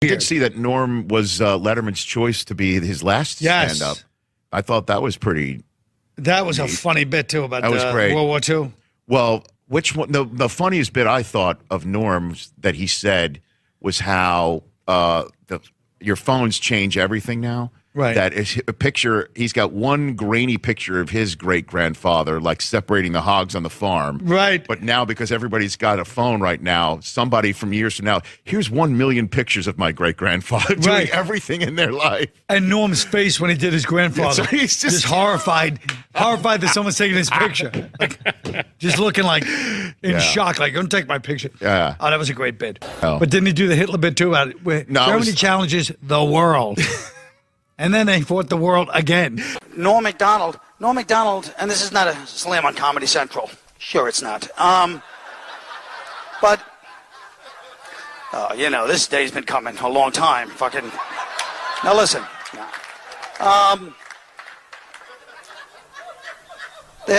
I did see that Norm was Letterman's choice to be his last stand-up. I thought that was pretty. That was a funny bit too about that was great. World War II. Well, which one? The funniest bit I thought of Norm's that he said was how your phones change everything now. Right. That is a picture. He's got one grainy picture of his great-grandfather, like separating the hogs on the farm. Right. But now, because everybody's got a phone right now, somebody from years from now, here's 1 million pictures of my great-grandfather doing everything in their life. And Norm's face when he did his grandfather. He's just horrified that someone's taking his picture. Like, just looking like in shock, like, don't take my picture. Yeah. Oh, that was a great bit. Oh. But didn't he do the Hitler bit too about it? Where Germany challenges the world. And then they fought the world again. Norm Macdonald, and this is not a slam on Comedy Central. Sure it's not. But, this day's been coming a long time. Fucking, now listen. They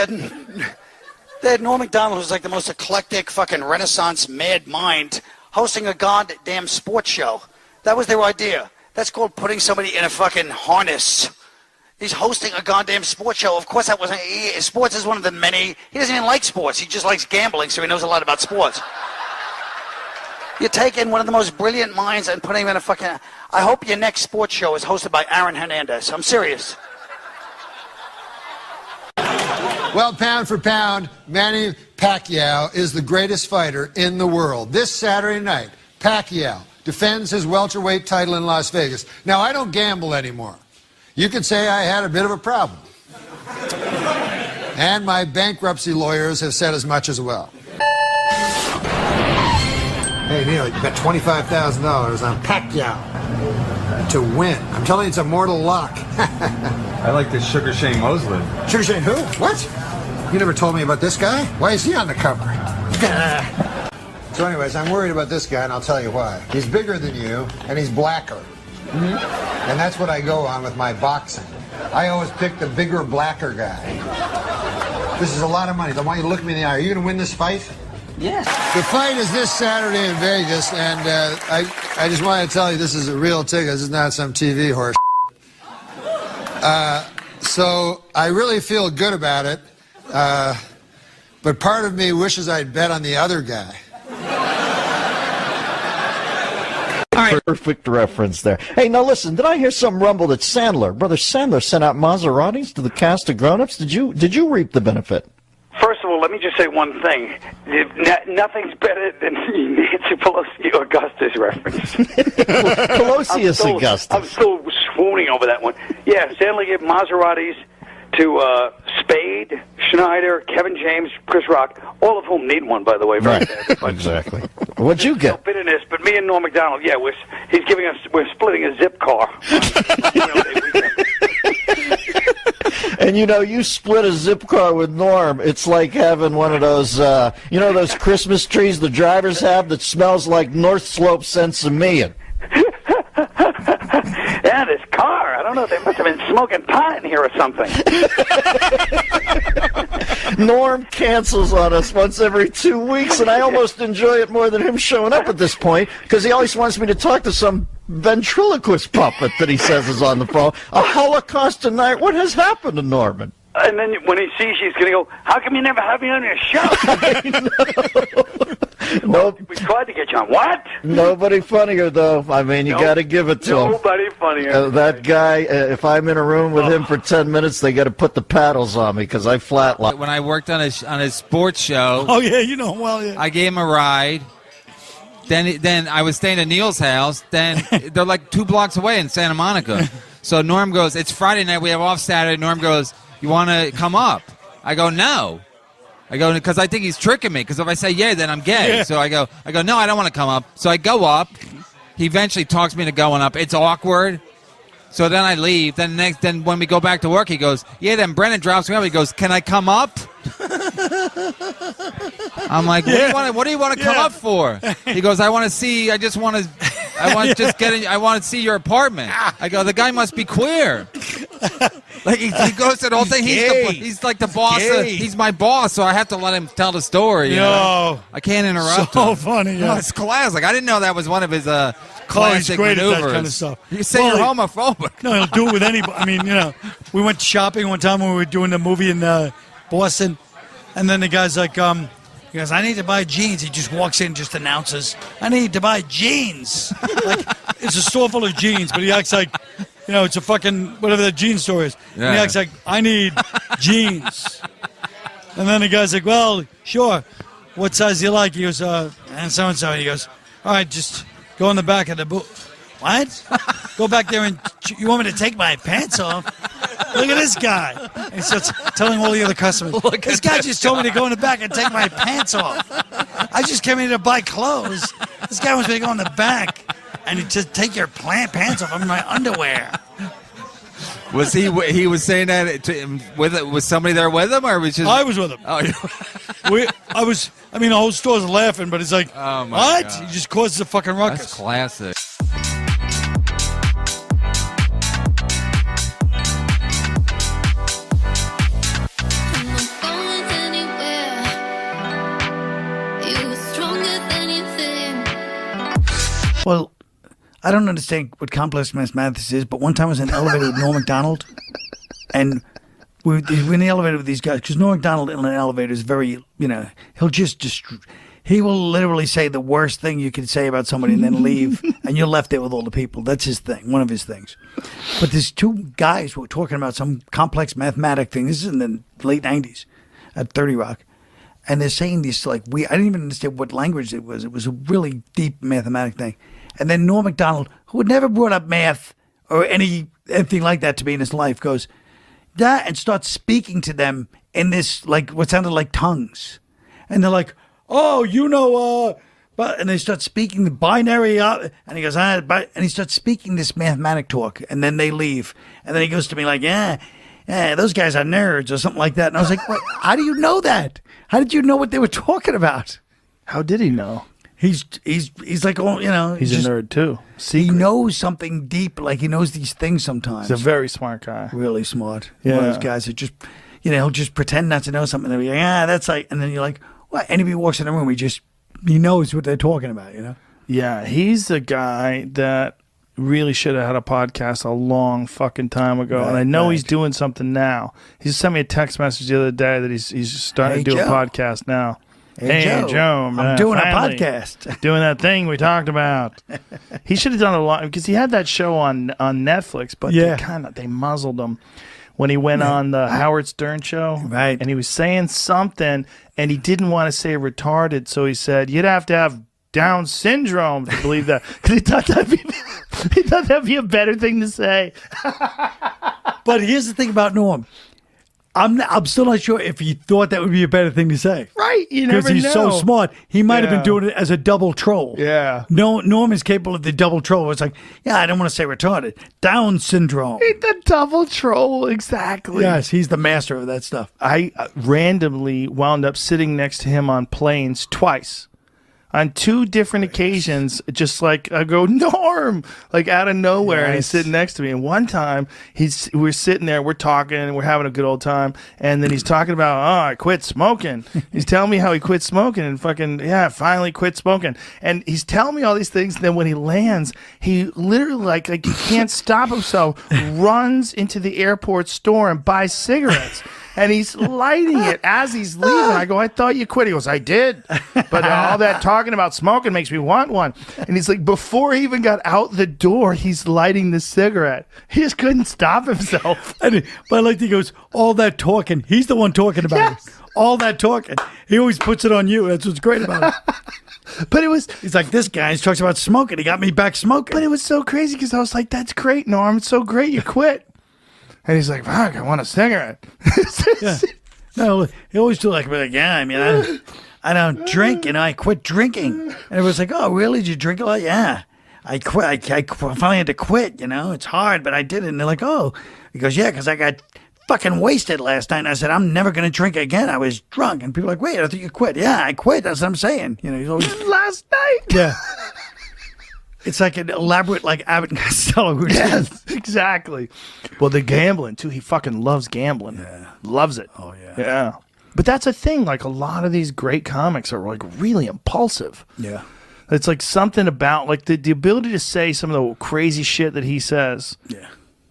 had Norm Macdonald, who's like the most eclectic fucking Renaissance mad mind, hosting a goddamn sports show. That was their idea. That's called putting somebody in a fucking harness. He's hosting a goddamn sports show. Of course, that wasn't. Sports is one of the many. He doesn't even like sports. He just likes gambling, so he knows a lot about sports. You're taking one of the most brilliant minds and putting him in a fucking. I hope your next sports show is hosted by Aaron Hernandez. I'm serious. Well, pound for pound, Manny Pacquiao is the greatest fighter in the world. This Saturday night, Pacquiao defends his welterweight title in Las Vegas. Now, I don't gamble anymore. You could say I had a bit of a problem. And my bankruptcy lawyers have said as much as well. Hey, Neil, you bet $25,000 on Pacquiao to win. I'm telling you, it's a mortal lock. I like this Sugar Shane Mosley. Sugar Shane who? What? You never told me about this guy? Why is he on the cover? So anyways, I'm worried about this guy, and I'll tell you why. He's bigger than you, and he's blacker. And that's what I go on with my boxing. I always pick the bigger, blacker guy. This is a lot of money. I want you to look me in the eye. Are you going to win this fight? Yes. The fight is this Saturday in Vegas, and I just want to tell you this is a real ticket. This is not some TV horse. So I really feel good about it, but part of me wishes I'd bet on the other guy. Perfect reference there. Hey, now listen, did I hear some rumble that Brother Sandler sent out Maseratis to the cast of Grown Ups? Did you reap the benefit? First of all, let me just say one thing. Nothing's better than Nancy Pelosi Augustus reference. Pelosius Augustus. I'm still swooning over that one. Yeah, Sandler gave Maseratis to Spade, Schneider, Kevin James, Chris Rock, all of whom need one, by the way. Very bad. Exactly. What'd you get? No bitterness, but me and Norm Macdonald, yeah, we're splitting a zip car. And you split a zip car with Norm. It's like having one of those, those Christmas trees the drivers have that smells like North Slope Sensimilla. Yeah, this car. I don't know. They must have been smoking pot in here or something. Norm cancels on us once every 2 weeks, and I almost enjoy it more than him showing up at this point, because he always wants me to talk to some ventriloquist puppet that he says is on the phone. A Holocaust tonight. What has happened to Norman? And then when he sees you, he's going to go, how come you never have me on your show? Nope. We tried to get you on. What? Nobody funnier, though. I mean, you got to give it to him. Nobody funnier. That guy, if I'm in a room with him for 10 minutes, they got to put the paddles on me because I flatline. When I worked on his sports show. Oh, yeah, you know him well, yeah. I gave him a ride. Then I was staying at Neil's house. Then they're like 2 blocks away in Santa Monica. So Norm goes, it's Friday night. We have off Saturday. Norm goes, you want to come up? I go, no. I go, because I think he's tricking me. Because if I say yeah, then I'm gay. Yeah. So I go, no, I don't want to come up. So I go up. He eventually talks me into going up. It's awkward. So then I leave. Then when we go back to work, he goes, yeah. Then Brennan drops me up. He goes, can I come up? I'm like, what do you want to come up for? He goes, I want to see. I want to see your apartment. I go, the guy must be queer. Like he goes to the whole thing. He's like the boss. He's my boss, so I have to let him tell the story. You know? I can't interrupt so him. funny. Yeah. No, it's classic. I didn't know that was one of his He's classic great maneuvers. at that kind of stuff. You say you're homophobic. No, he'll do it with anybody. I mean, we went shopping one time when we were doing the movie in Boston, and then the guy's like, he goes, I need to buy jeans. He just walks in and just announces, I need to buy jeans. Like, it's a store full of jeans, but he acts like, it's a fucking, whatever the jean store is. Yeah. And he acts like, I need jeans. And then the guy's like, well, sure. What size do you like? He goes, and so-and-so. He goes, all right, just go in the back of the boot. What? Go back there and you want me to take my pants off? Look at this guy. And he starts telling all the other customers, this guy just told me to go in the back and take my pants off. I just came in to buy clothes. This guy wants me to go in the back and just take your pants off. I'm in my underwear. Was he was saying that was somebody there with him, or was just? I was with him. Oh, the whole store's laughing, but it's like, oh my what? God. He just causes a fucking ruckus. That's classic. Well, I don't understand what complex mathematics is, but one time I was in an elevator with Norm Macdonald, and we're in the elevator with these guys, because Norm Macdonald in an elevator is very, he will literally say the worst thing you can say about somebody and then leave, and you're left there with all the people. That's his thing, one of his things. But there's two guys who were talking about some complex mathematic thing. This is in the late 90s at 30 Rock. And they're saying this, I didn't even understand what language it was. It was a really deep mathematic thing. And then Norm Macdonald, who had never brought up math or anything like that to me in his life, goes, that, and starts speaking to them in this, what sounded like tongues. And they're like, oh, but, and they start speaking the binary, and he goes, and he starts speaking this mathematic talk, and then they leave. And then he goes to me like, yeah, those guys are nerds or something like that. And I was like, what? How do you know that? How did you know what they were talking about? How did he know? He's like, he's a nerd too. He knows something deep, he knows these things sometimes. He's a very smart guy. Really smart. Yeah. One of those guys that just, he'll just pretend not to know something. They'll be like, that's like, and then you're like, what? Anybody walks in the room, he knows what they're talking about, Yeah, he's a guy that really should have had a podcast a long fucking time ago. And I know he's doing something now. He sent me a text message the other day that he's starting to do a podcast now. Hey, Joe, I'm doing a podcast. Doing that thing we talked about. He should have done a lot, because he had that show on Netflix, but they muzzled him when he went on the Howard Stern show. Right. And he was saying something, and he didn't want to say retarded, so he said, you'd have to have Down syndrome to believe that, because he thought that'd be a better thing to say. But here's the thing about Norm. I'm still not sure if he thought that would be a better thing to say. Right, you never know. Because he's so smart. He might have been doing it as a double troll. Yeah. No, Norm is capable of the double troll. It's like, I don't want to say retarded. Down syndrome. The double troll, exactly. Yes, he's the master of that stuff. I randomly wound up sitting next to him on planes twice. On two different occasions, just I go, Norm, out of nowhere, and he's sitting next to me. And one time, we're sitting there, we're talking, and we're having a good old time. And then he's talking about, I quit smoking. He's telling me how he quit smoking and finally quit smoking. And he's telling me all these things. And then when he lands, he literally, he can't stop himself, runs into the airport store and buys cigarettes. And he's lighting it as he's leaving. I go, I thought you quit. He goes, I did. But all that talking about smoking makes me want one. And he's like, before he even got out the door, he's lighting the cigarette. He just couldn't stop himself. But I like he goes, all that talking. He's the one talking about it. All that talking. He always puts it on you. That's what's great about it. But he's like, this guy talks about smoking. He got me back smoking. But it was so crazy because I was like, that's great, Norm. It's so great you quit. And he's like, fuck, I want a cigarette. No, he always do I don't drink, I quit drinking. And it was like, oh, really? Did you drink a lot? Yeah. I quit. I finally had to quit, It's hard, but I did it. And they're like, oh. He goes, yeah, because I got fucking wasted last night. And I said, I'm never going to drink again. I was drunk. And people are like, wait, I thought you quit. Yeah, I quit. That's what I'm saying. He's always... Last night? Yeah. It's like an elaborate, like Abbott and Costello routine. Yes, exactly. Well, the gambling too. He fucking loves gambling. Yeah. Loves it. Oh, yeah. Yeah. But that's a thing. Like a lot of these great comics are like really impulsive. Yeah. It's like something about like the ability to say some of the crazy shit that he says. Yeah.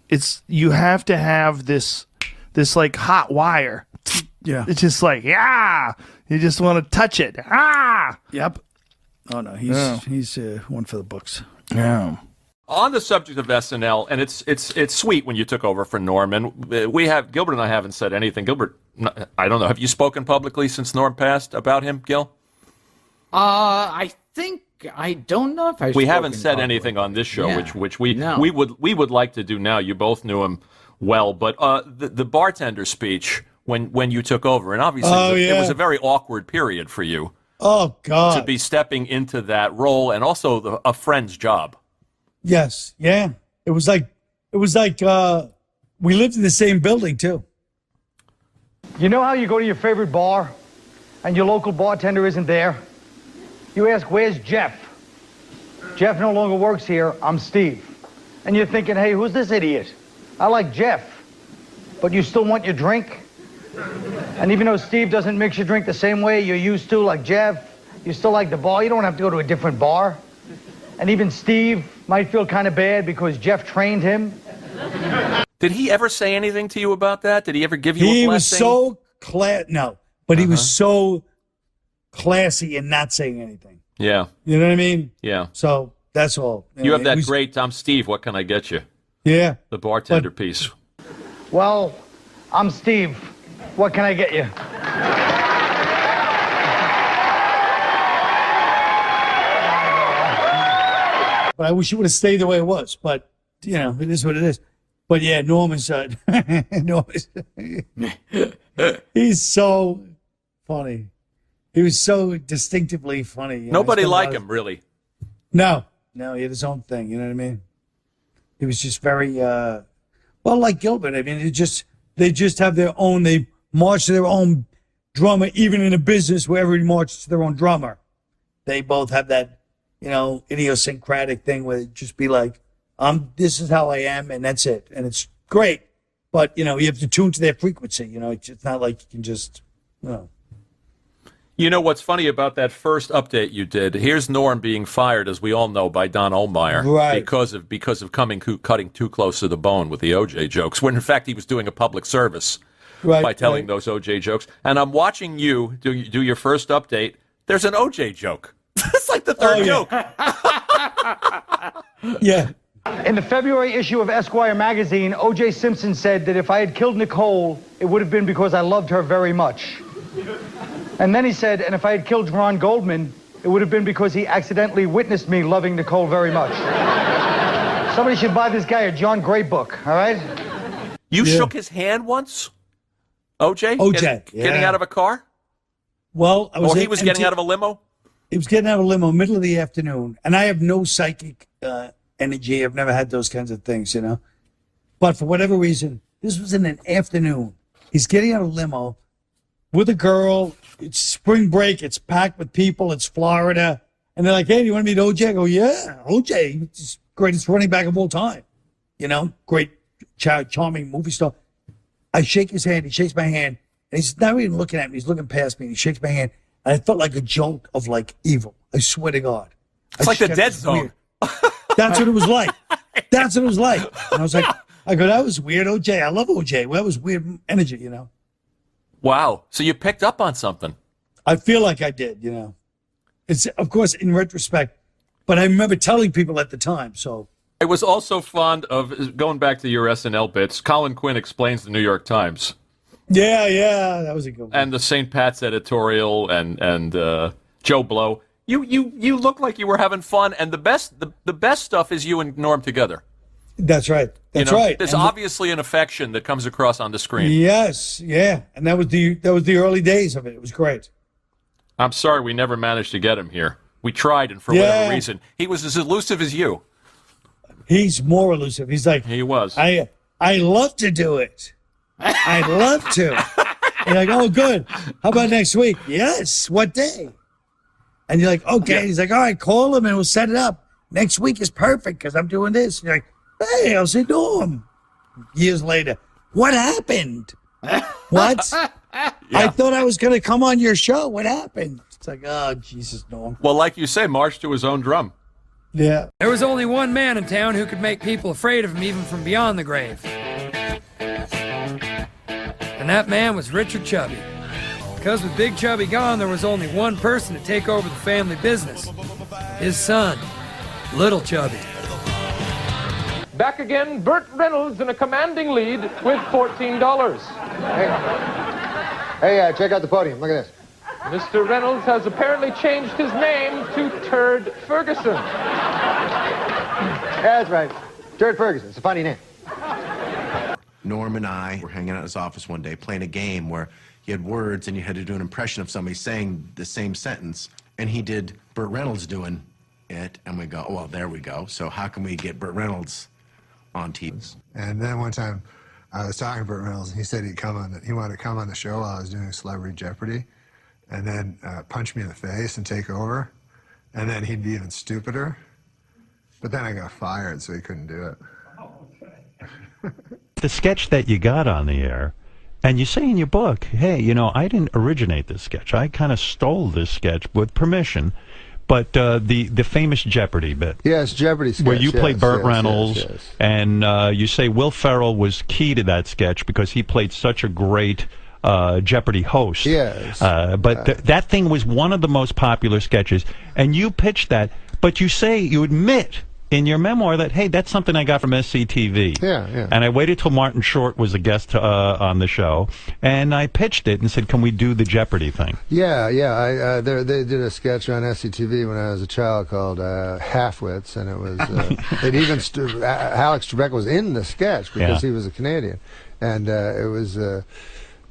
It's you have to have this like hot wire. Yeah. It's just like, yeah. You just want to touch it. Ah. Yep. Oh, no. He's one for the books. Yeah. On the subject of SNL, and it's sweet when you took over for Norm, and Gilbert and I haven't said anything. Gilbert, I don't know. Have you spoken publicly since Norm passed about him, Gil? I think I don't know if We haven't said anything on this show, which we would like to do now. You both knew him well, but the bartender speech when you took over, and obviously it was a very awkward period for you. Oh God! To be stepping into that role, and also a friend's job. Yes, yeah. It was like we lived in the same building too. You know how you go to your favorite bar and your local bartender isn't there? You ask, where's Jeff? Jeff no longer works here. I'm Steve. And you're thinking, hey, who's this idiot? I like Jeff. But you still want your drink? And even though Steve doesn't mix your drink the same way you're used to, like Jeff, you still like the bar. You don't have to go to a different bar. And even Steve might feel kind of bad because Jeff trained him. Did he ever say anything to you about that? Did he ever give you a blessing? He was so he was so classy in not saying anything. Yeah. You know what I mean? Yeah. So that's all. You have that great I'm Steve, what can I get you? Yeah. The bartender piece. Well, I'm Steve. What can I get you? But I wish it would have stayed the way it was. But, you know, it is what it is. But, yeah, Norm is he's so funny. He was so distinctively funny. You Nobody liked him, really. No, he had his own thing. You know what I mean? He was just very, well, like Gilbert. I mean, they just have their own, they march to their own drummer, even in a business where everybody marches to their own drummer. They both have that, you know, idiosyncratic thing where it just be like, this is how I am, and that's it. And it's great. But, you know, you have to tune to their frequency. You know, it's not like you can just, you know. You know what's funny about that first update you did? Here's Norm being fired, as we all know, by Don Ohlmeyer, right, because of cutting too close to the bone with the OJ jokes, when in fact he was doing a public service by telling those OJ jokes. And I'm watching you do your first update. There's an OJ joke. It's like the third joke. Yeah. In the February issue of Esquire magazine, O.J. Simpson said that if I had killed Nicole, it would have been because I loved her very much. And then he said, and if I had killed Ron Goldman, it would have been because he accidentally witnessed me loving Nicole very much. Somebody should buy this guy a John Gray book, all right? You shook his hand once? OJ? Getting out of a car? Well, he was getting out of a limo? He was getting out of a limo middle of the afternoon. And I have no psychic energy. I've never had those kinds of things, you know. But for whatever reason, this was in an afternoon. He's getting out of a limo with a girl. It's spring break. It's packed with people. It's Florida. And they're like, hey, do you want to meet OJ? I go, yeah, OJ. He's greatest running back of all time. You know, great, charming movie star. I shake his hand. He shakes my hand. And he's not even looking at me. He's looking past me. And he shakes my hand. And I felt like a joke of like evil. I swear to God. It's like the Dead Zone. That's what it was like. That's what it was like. And I was like, that was weird, OJ. I love OJ. Well, that was weird energy, you know. Wow. So you picked up on something. I feel like I did, you know. It's, of course, in retrospect, but I remember telling people at the time, so. I was also fond of, going back to your SNL bits, Colin Quinn explains the New York Times. Yeah, that was a good one. And the St. Pat's editorial and Joe Blow. You look like you were having fun, and the best stuff is you and Norm together. That's right. That's right. There's obviously an affection that comes across on the screen. Yes, yeah, and that was the early days of it. It was great. I'm sorry we never managed to get him here. We tried, and for whatever reason, he was as elusive as you. He's more elusive. He's like, he was. I love to do it. I'd love to. You're like, oh, good. How about next week? Yes. What day? And you're like, okay. Yeah. He's like, all right, call him and we'll set it up. Next week is perfect because I'm doing this. You're like, hey, how's it doing? Years later, what happened? What? I thought I was going to come on your show. What happened? It's like, oh, Jesus, Norm. Well, like you say, march to his own drum. Yeah. There was only one man in town who could make people afraid of him even from beyond the grave. And that man was Richard Chubby. Because with Big Chubby gone, there was only one person to take over the family business. His son, Little Chubby. Back again, Burt Reynolds in a commanding lead with $14. Hey, check out the podium. Look at this. Mr. Reynolds has apparently changed his name to Turd Ferguson. Yeah, that's right. Turd Ferguson. It's a funny name. Norm and I were hanging out in his office one day playing a game where he had words and you had to do an impression of somebody saying the same sentence. And he did Burt Reynolds doing it. And we go, oh, well, there we go. So how can we get Burt Reynolds on TV? And then one time I was talking to Burt Reynolds and he said he wanted to come on the show while I was doing Celebrity Jeopardy and then punch me in the face and take over. And then he'd be even stupider. But then I got fired, so he couldn't do it. The sketch that you got on the air, and you say in your book, hey, you know, I didn't originate this sketch. I kind of stole this sketch with permission. But the famous Jeopardy bit. Yes, Jeopardy sketch. Where you play Burt Reynolds, yes. and you say Will Ferrell was key to that sketch because he played such a great Jeopardy host. Yes. That thing was one of the most popular sketches, and you pitched that, but you admit in your memoir that, hey, that's something I got from SCTV. Yeah. And I waited till Martin Short was a guest on the show, and I pitched it and said, can we do the Jeopardy thing? Yeah. They did a sketch on SCTV when I was a child called Halfwits, and it was, Alex Trebek was in the sketch because he was a Canadian. And it was...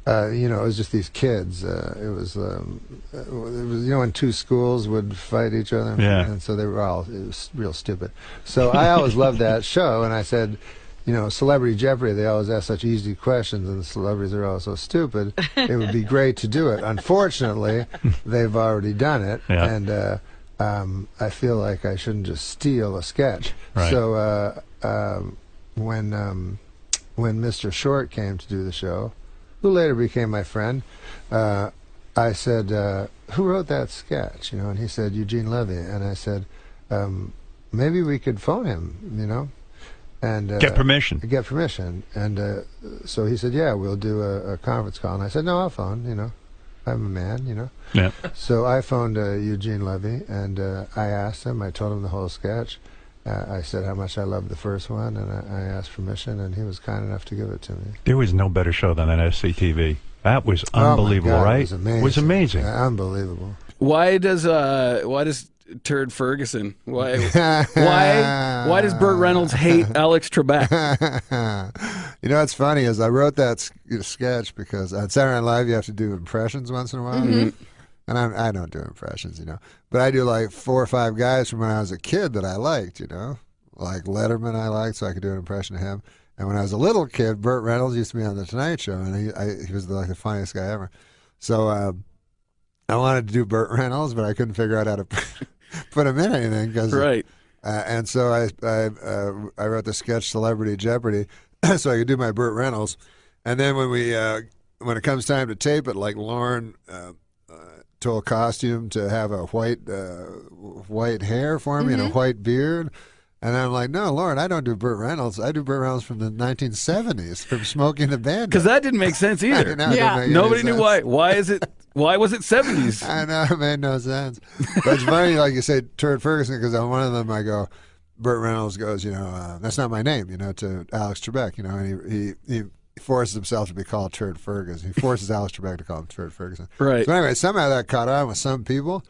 it was just these kids. It was when two schools would fight each other. Yeah. And so it was real stupid. So I always loved that show, and I said, Celebrity Jeopardy, they always ask such easy questions, and the celebrities are all so stupid. It would be great to do it. Unfortunately, they've already done it, and I feel like I shouldn't just steal a sketch. Right. So when Mr. Short came to do the show, who later became my friend, I said, who wrote that sketch? And he said, Eugene Levy. And I said, maybe we could phone him, and get permission. Get permission. And so he said, yeah, we'll do a conference call. And I said, no, I'll phone, I'm a man, Yeah. So I phoned Eugene Levy, and I asked him, I told him the whole sketch. I said how much I loved the first one, and I asked permission, and he was kind enough to give it to me. There was no better show than that SCTV. That was unbelievable, God, right? It was amazing. It was amazing. Unbelievable. Why does Turd Ferguson? Why does Burt Reynolds hate Alex Trebek? What's funny is I wrote that sketch because on Saturday Night Live you have to do impressions once in a while. Mm-hmm. And I don't do impressions, But I do like 4 or 5 guys from when I was a kid that I liked, Like Letterman I liked, so I could do an impression of him. And when I was a little kid, Burt Reynolds used to be on The Tonight Show, and he was like the funniest guy ever. So I wanted to do Burt Reynolds, but I couldn't figure out how to put him in anything. Right. And so I wrote the sketch Celebrity Jeopardy so I could do my Burt Reynolds. And then when it comes time to tape it, like Lauren... told Costume to have a white hair for me and a white beard, and I'm like, no, Lauren, I don't do Burt Reynolds. I do Burt Reynolds from the 1970s, from Smoking the Bandit. Because that didn't make sense either. Nobody knew why. Why was it 70s? I know, it made no sense. But it's funny, like you say, Turd Ferguson, because on one of them I go, Burt Reynolds goes, that's not my name, to Alex Trebek, and he forces himself to be called Turd Ferguson. He forces Alex Trebek to call him Turd Ferguson. Right. So anyway, somehow that caught on with some people.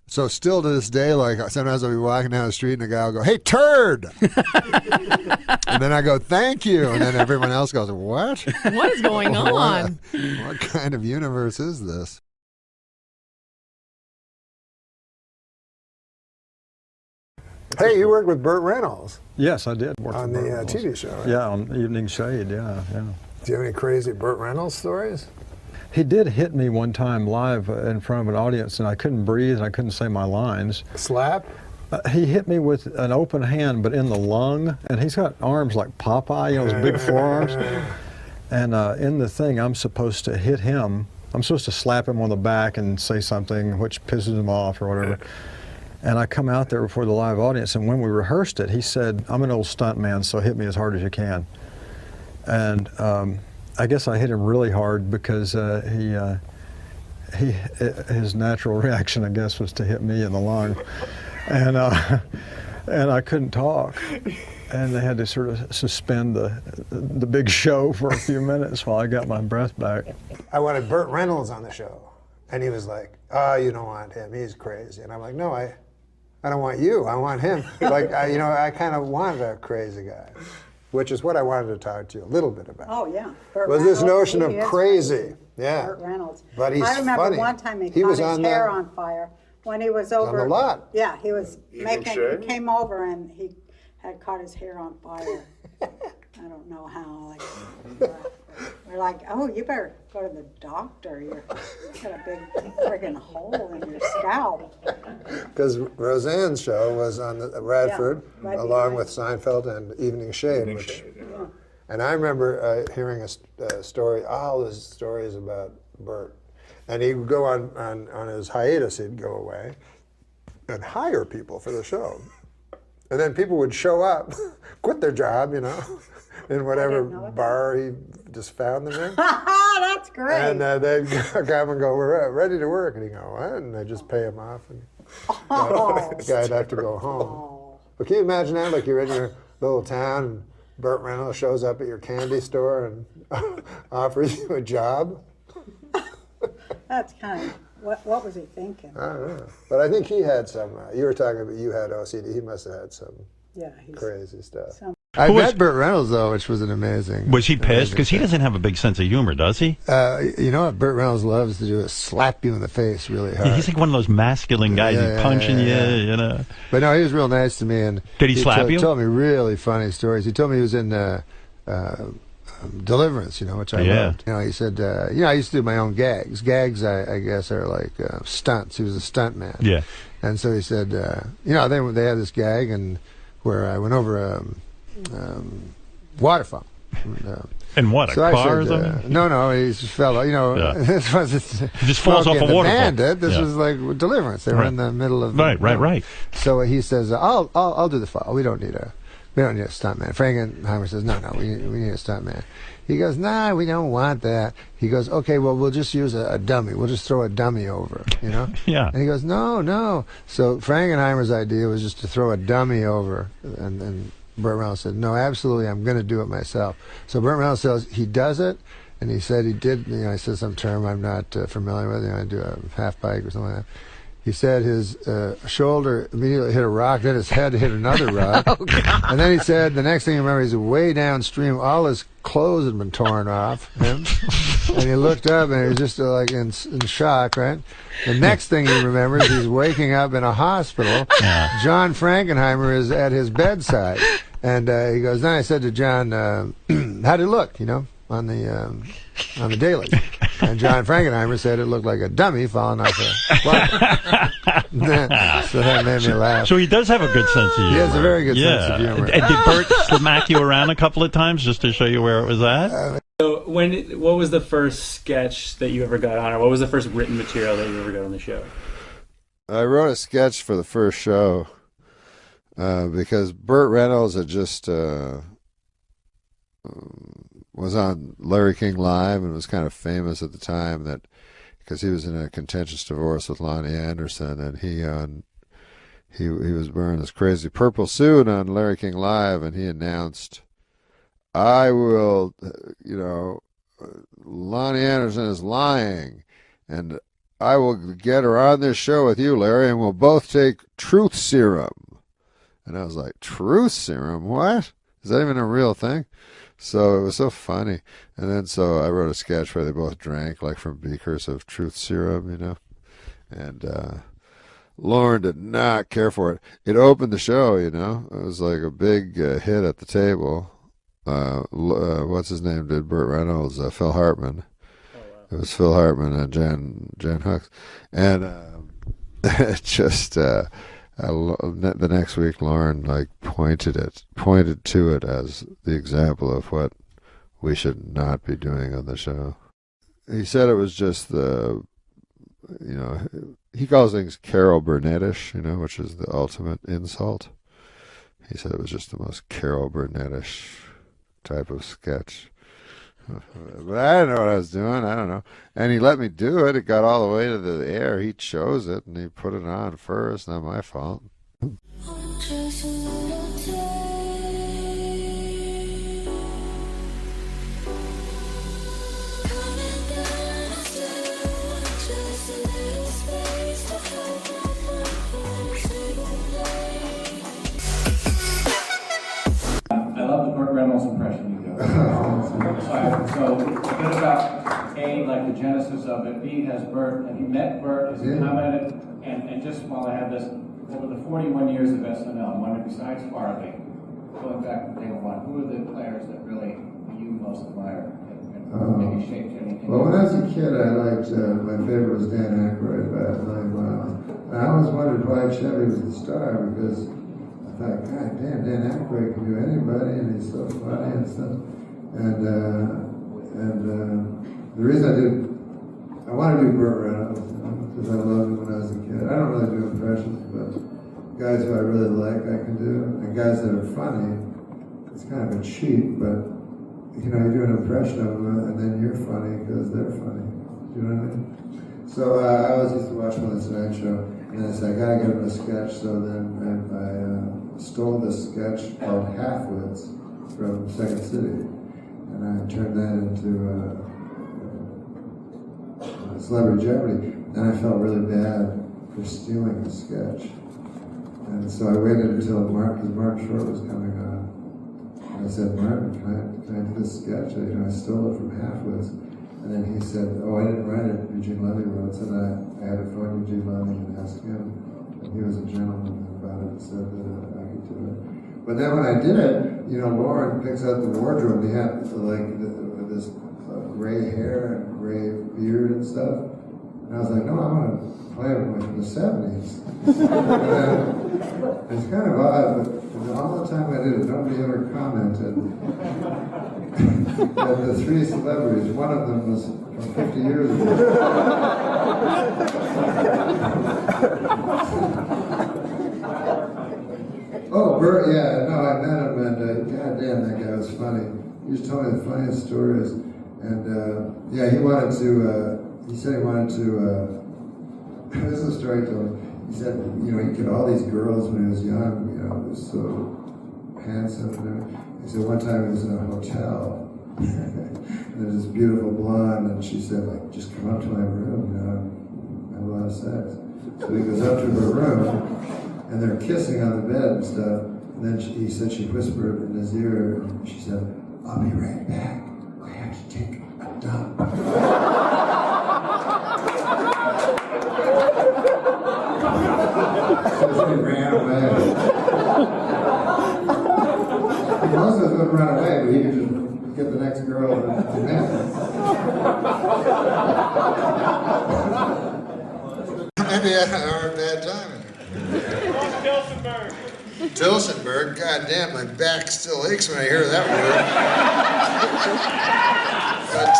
So still to this day, like sometimes I'll be walking down the street and a guy will go, "Hey, Turd!" And then I go, "Thank you," and then everyone else goes, "What? What is going on? What kind of universe is this?" Hey, you worked with Burt Reynolds. Yes, I did work on with the Burt Reynolds. TV show. Right? Yeah, on Evening Shade. Yeah. Do you have any crazy Burt Reynolds stories? He did hit me one time live in front of an audience, and I couldn't breathe and I couldn't say my lines. Slap? He hit me with an open hand, but in the lung, and he's got arms like Popeye, you know, those big forearms. And in the thing, I'm supposed to hit him. I'm supposed to slap him on the back and say something which pisses him off or whatever. And I come out there before the live audience, and when we rehearsed it, he said, "I'm an old stunt man, so hit me as hard as you can." And I guess I hit him really hard because his natural reaction, I guess, was to hit me in the lung. And I couldn't talk, and they had to sort of suspend the big show for a few minutes while I got my breath back. I wanted Burt Reynolds on the show, and he was like, "Oh, you don't want him. He's crazy." And I'm like, "No, I don't want you. I want him." Like, I kind of wanted a crazy guy, which is what I wanted to talk to you a little bit about. Oh yeah, Burt was Reynolds, this notion of he is crazy? Yeah, Burt Reynolds. But he's I remember funny. one time he was caught his on hair on fire when he was over. on the lot. Yeah, he was making. shave? He came over and he had caught his hair on fire. I don't know how. Like, we're like, "Oh, you better go to the doctor. You got a big friggin' hole in your scalp." Because Roseanne's show was on the Radford, right along behind. with Seinfeld and Evening Shade. And I remember hearing a story, all his stories about Burt. And he would go on his hiatus, he'd go away and hire people for the show. And then people would show up, quit their job, you know, in whatever bar he just found them in. That's great. And they'd come and go, "We're ready to work." And he'd go, "What?" And they'd just pay him off. And the guy'd have to go home. But can you imagine that? Like you're in your little town and Burt Reynolds shows up at your candy store and offers you a job. That's kind of, what was he thinking? I don't know. But I think he had some, you were talking about you had OCD. He must have had some crazy stuff. I met Burt Reynolds, though, which was an amazing... Was he pissed? Because he doesn't have a big sense of humor, does he? You know what Burt Reynolds loves to do is slap you in the face really hard. Yeah, he's like one of those masculine guys who's punching you, you know. But no, he was real nice to me. And did he slap you? He told me really funny stories. He told me he was in Deliverance, you know, which I loved. You know, he said, I used to do my own gags. Gags, I guess, are like stunts. He was a stunt man. Yeah. And so he said, they had this gag and where I went over a waterfall. And what, a car or something? No, he just fell. You know, this wasn't. He just falls off a waterfall. Bandit. This was like Deliverance. They were in the middle of. Right. So he says, "I'll do the fall. We don't need a stuntman." Frankenheimer says, "No, we need a stuntman." He goes, "Nah, we don't want that." He goes, "Okay, well, we'll just use a dummy. We'll just throw a dummy over, you know?" Yeah. And he goes, No. So Frankenheimer's idea was just to throw a dummy over, and Burt Reynolds said, "No, absolutely, I'm going to do it myself." So Burt Reynolds says he does it, and he said he did. You know, he said some term I'm not familiar with. You know, I do a half bike or something like that. He said his shoulder immediately hit a rock, then his head hit another rock. Oh, God. And then he said, the next thing you remember, he's way downstream. All his clothes had been torn off him. And he looked up and he was just like in shock, right? The next thing he remembers, he's waking up in a hospital. Yeah. John Frankenheimer is at his bedside. And he goes, then I said to John, how'd it look, you know, on the daily? And John Frankenheimer said it looked like a dummy falling off a clock. So that made me laugh. So he does have a good sense of humor. He has a very good sense of humor. And did Burt smack you around a couple of times just to show you where it was at? So what was the first sketch that you ever got on, or what was the first written material that you ever got on the show? I wrote a sketch for the first show because Burt Reynolds had just was on Larry King Live and was kind of famous at the time that because he was in a contentious divorce with Lonnie Anderson, and he was wearing this crazy purple suit on Larry King Live, and he announced, "I will, Lonnie Anderson is lying, and I will get her on this show with you, Larry, and we'll both take truth serum." And I was like, "Truth serum? What? Is that even a real thing?" So it was so funny. And then so I wrote a sketch where they both drank like from beakers of truth serum, you know. And Lauren did not care for it. It opened the show, you know. It was like a big hit at the table. What's his name did Burt Reynolds? Phil Hartman. Oh, wow. It was Phil Hartman and Jan Hooks. And it just... The next week, Lauren pointed to it as the example of what we should not be doing on the show. He said it was just he calls things Carol Burnettish, which is the ultimate insult. He said it was just the most Carol Burnettish type of sketch. But I didn't know what I was doing. I don't know. And he let me do it. It got all the way to the air. He chose it, and he put it on first. Not my fault. I love the Burt Reynolds impression you do. So a bit about A, like the genesis of it. B, has Burt, have you met Burt? Has he commented? And just while I have this, over the 41 years of SNL, I'm wondering, besides Farley, going back to day one, who are the players that really you most admire and maybe shaped anything? Well, when I was a kid, I liked, my favorite was Dan Aykroyd about 9 Miles. I always wondered why Chevy was the star, because I thought, God damn, Dan Aykroyd can do anybody, and he's so funny and stuff. And the reason I want to do Burt Reynolds, because I loved him when I was a kid. I don't really do impressions, but guys who I really like, I can do. And guys that are funny, it's kind of a cheat, but you do an impression of them, and then you're funny because they're funny. Do you know what I mean? So I always used to watch him on the Tonight Show, and I said, I gotta give him a sketch. So then I stole this sketch called Halfwits from Second City, and I turned that into Celebrity Jeopardy. And I felt really bad for stealing the sketch. And so I waited until Martin Short was coming on. And I said, Martin, can I do this sketch? I stole it from Halfwits. And then he said, I didn't write it. Eugene Levy wrote it. And I had to phone Eugene Levy and ask him. And he was a gentleman about it and said that I could do it. But then when I did it, Lauren picks out the wardrobe. He had this gray hair and gray beard and stuff. And I was like, no, I want to play it from the 70s. It's kind of odd, but all the time I did it, nobody ever commented. And the 3 celebrities, one of them was from 50 years ago. Oh, Burt, yeah, no, I met him, and goddamn, that guy was funny. He just told me the funniest stories. And he wanted to, he said he wanted to, this is a story to him. He said, he could all these girls when he was young, he was so handsome and everything. He said one time he was in a hotel, and there's this beautiful blonde, and she said, just come up to my room, have a lot of sex. So he goes up to her room, and they're kissing on the bed and stuff, and then he said she whispered in his ear, and she said, I'll be right back. I have to take a dump. So she ran away. Most of us would run away, but he could just get the next girl to dance. Maybe I had a bad time. Tilsonburg, goddamn, my back still aches when I hear that word. But,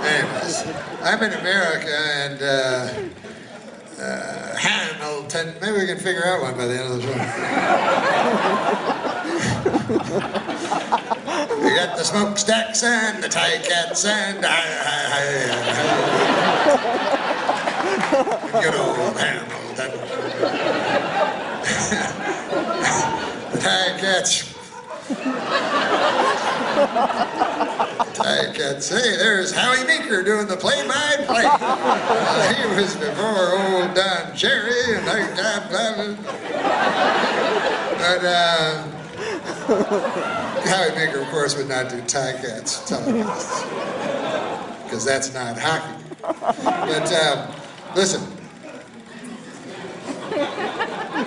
anyways, I'm in America, and Hamilton, maybe we can figure out one by the end of the show. We got the smokestacks and the tie cats and good old Hamilton. The tie cats. Hey, there's Howie Meeker doing the play-by-play. He was before old Don Cherry and but Howie Meeker, of course, would not do Ticats televisions because that's not hockey. But listen,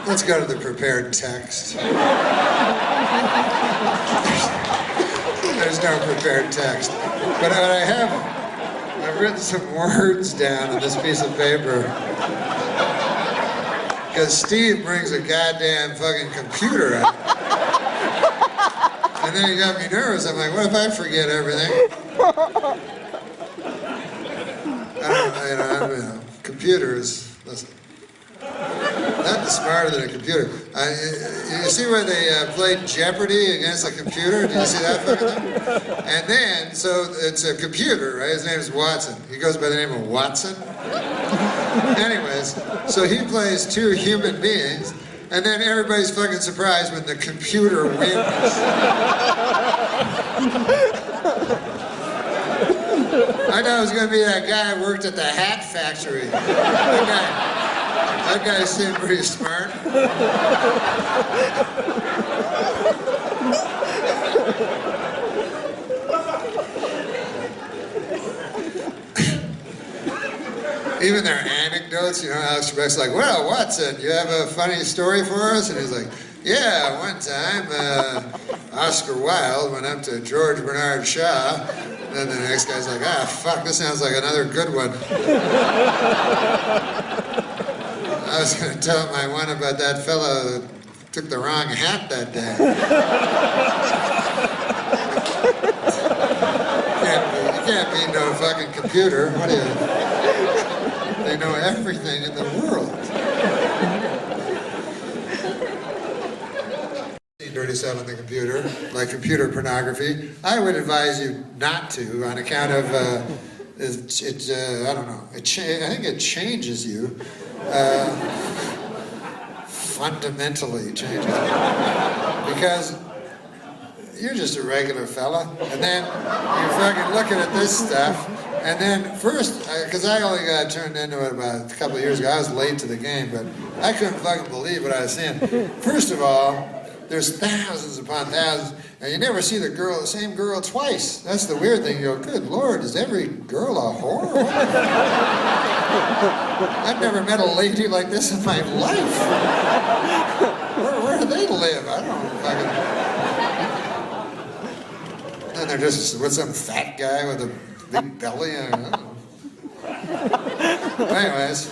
let's go to the prepared text. There's no prepared text. But I've written some words down on this piece of paper. Because Steve brings a goddamn fucking computer out. And then he got me nervous. I'm like, what if I forget everything? Computers, listen. Nothing smarter than a computer. You see where they played Jeopardy against a computer? Did you see that fucking thing? And then, so it's a computer, right? His name is Watson. He goes by the name of Watson. Anyways, so he plays two human beings, and then everybody's fucking surprised when the computer wins. I thought it was going to be that guy who worked at the hat factory. That guy seemed pretty smart. Even their anecdotes, Alex Trebek's like, well, Watson, you have a funny story for us? And he's like, yeah, one time Oscar Wilde went up to George Bernard Shaw, and then the next guy's like, fuck, this sounds like another good one. I was going to tell my one about that fellow that took the wrong hat that day. You can't be no fucking computer. What do you... They know everything in the world. 1937, the computer, like computer pornography. I would advise you not to, on account of I don't know. I think it changes you. Fundamentally changes you. Because you're just a regular fella, and then you're fucking looking at this stuff. And then first, because I only got turned into it about a couple of years ago, I was late to the game, but I couldn't fucking believe what I was seeing. First of all, there's thousands upon thousands, and you never see the same girl twice. That's the weird thing. You go, good Lord, is every girl a whore? I've never met a lady like this in my life. Where do they live? I don't fucking... And they're just with some fat guy with a big belly, I don't know. Anyways.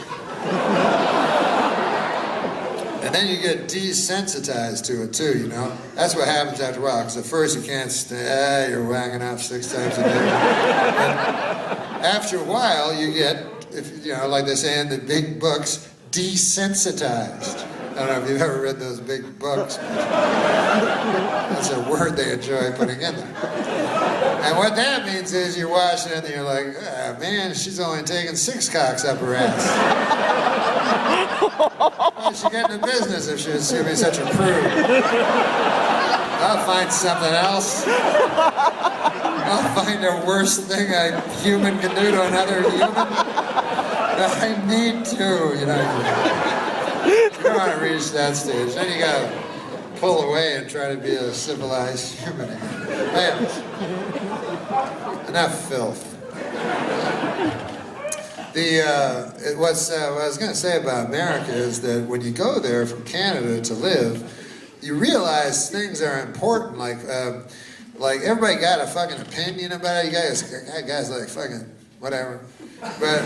And then you get desensitized to it too, That's what happens after a while, because at first you can't stay, you're whacking off 6 times a day. But after a while you get, like they say in the big books, desensitized. I don't know if you've ever read those big books. That's a word they enjoy putting in there. And what that means is you're watching it and you're like, man, she's only taking 6 cocks up her ass. Why is she getting in business if she's going to be such a prude? I'll find something else. I'll find a worse thing a human can do to another human. I need to, You don't want to reach that stage. Then you got to pull away and try to be a civilized human again. Man, enough filth. What I was going to say about America is that when you go there from Canada to live, you realize things are important. Like everybody got a fucking opinion about it. You guys like fucking whatever. But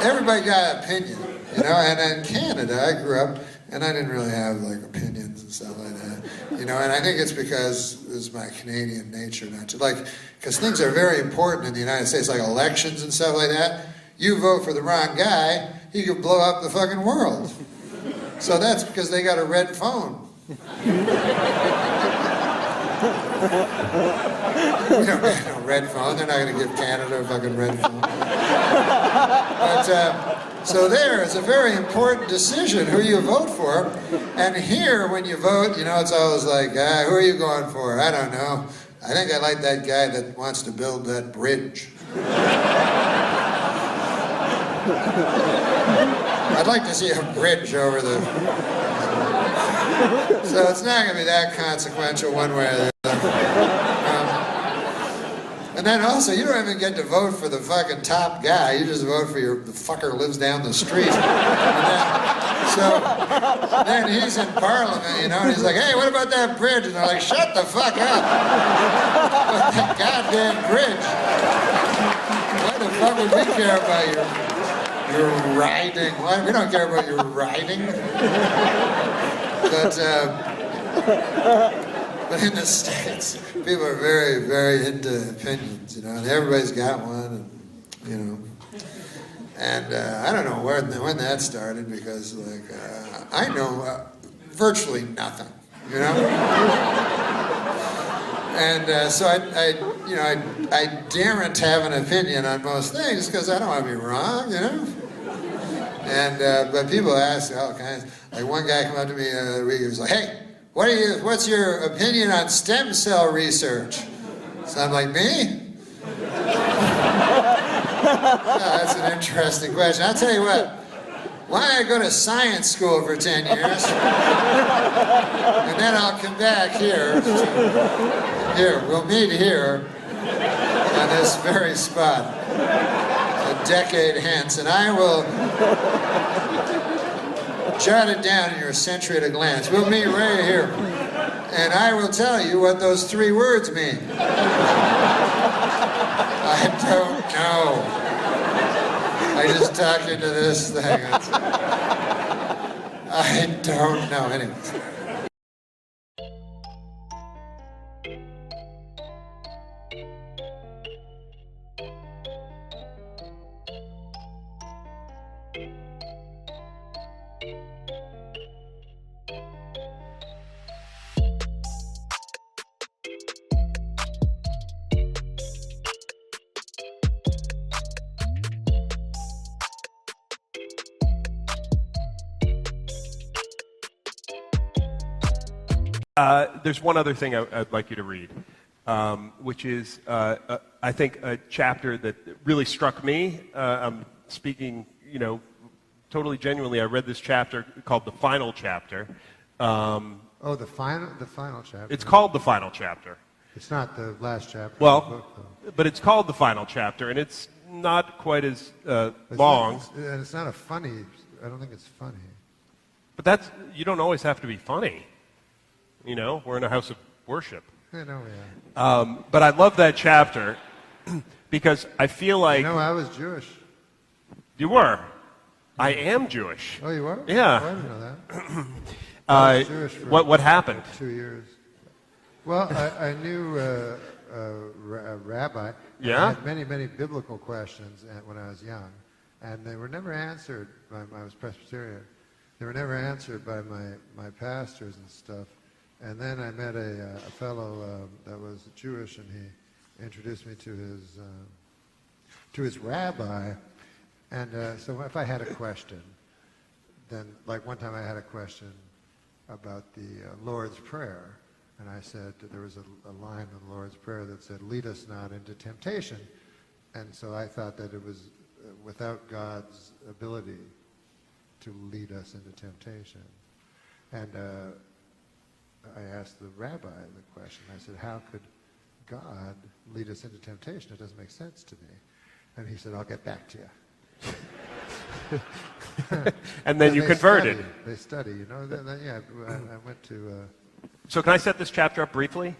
everybody got an opinion, And in Canada, I grew up, and I didn't really have like opinions and stuff like that, And I think it's because it's my Canadian nature not to because things are very important in the United States, like elections and stuff like that. You vote for the wrong guy, he could blow up the fucking world. So that's because they got a red phone. You don't get no red phone. They're not going to give Canada a fucking red phone. But, so there, it's a very important decision who you vote for. And here, when you vote, it's always like, who are you going for? I don't know. I think I like that guy that wants to build that bridge. I'd like to see a bridge over the... So it's not going to be that consequential one way or the other. And then also, you don't even get to vote for the fucking top guy. You just vote for the fucker who lives down the street. Then he's in Parliament, and he's like, hey, what about that bridge? And they're like, shut the fuck up. That goddamn bridge. Why the fuck would we care about You're riding. What? We don't care about your riding. But in the States, people are very, very into opinions, you know, and everybody's got one, and, you know. And I don't know when that started, because, like, I know virtually nothing, you know? And so I daren't have an opinion on most things, because I don't want to be wrong, you know? And, but people ask all kinds. Like, one guy came up to me the other week, he was like, hey, what's your opinion on stem cell research? So I'm like, me? That's an interesting question. I'll tell you what, why don't I go to science school for 10 years, and then I'll come back here. Here, we'll meet here on this very spot a decade hence, and I will jot it down in your century at a glance. We'll meet right here, and I will tell you what those 3 words mean. I don't know. I just talked into this thing. I don't know. Anyways. There's one other thing I'd like you to read, which is, I think, a chapter that really struck me. I'm speaking, you know, totally genuinely. I read this chapter called The Final Chapter. Oh, the final chapter. It's called The Final Chapter. It's not the last chapter Well, of the book, though. But it's called The Final Chapter, and it's not quite as long. And it's not a funny, I don't think it's funny. But you don't always have to be funny. You know, we're in a house of worship. I know we are. But I love that chapter because I feel like... You know, I was Jewish. You were? I am Jewish. Oh, you were? Yeah. Oh, I didn't know that. I was Jewish for what happened? 2 years. Well, I knew a rabbi. Yeah? I had many, many biblical questions when I was young, and they were never answered by I was Presbyterian. They were never answered by my pastors and stuff. And then I met a fellow that was Jewish, and he introduced me to his rabbi. And so if I had a question, then, like one time I had a question about the Lord's Prayer, and I said there was a line in the Lord's Prayer that said, "Lead us not into temptation," and so I thought that it was without God's ability to lead us into temptation, and I asked the rabbi the question. I said, "How could God lead us into temptation? It doesn't make sense to me," and he said, "I'll get back to you." And then you converted. They study, you know. Yeah, I went to. So can I set this chapter up briefly?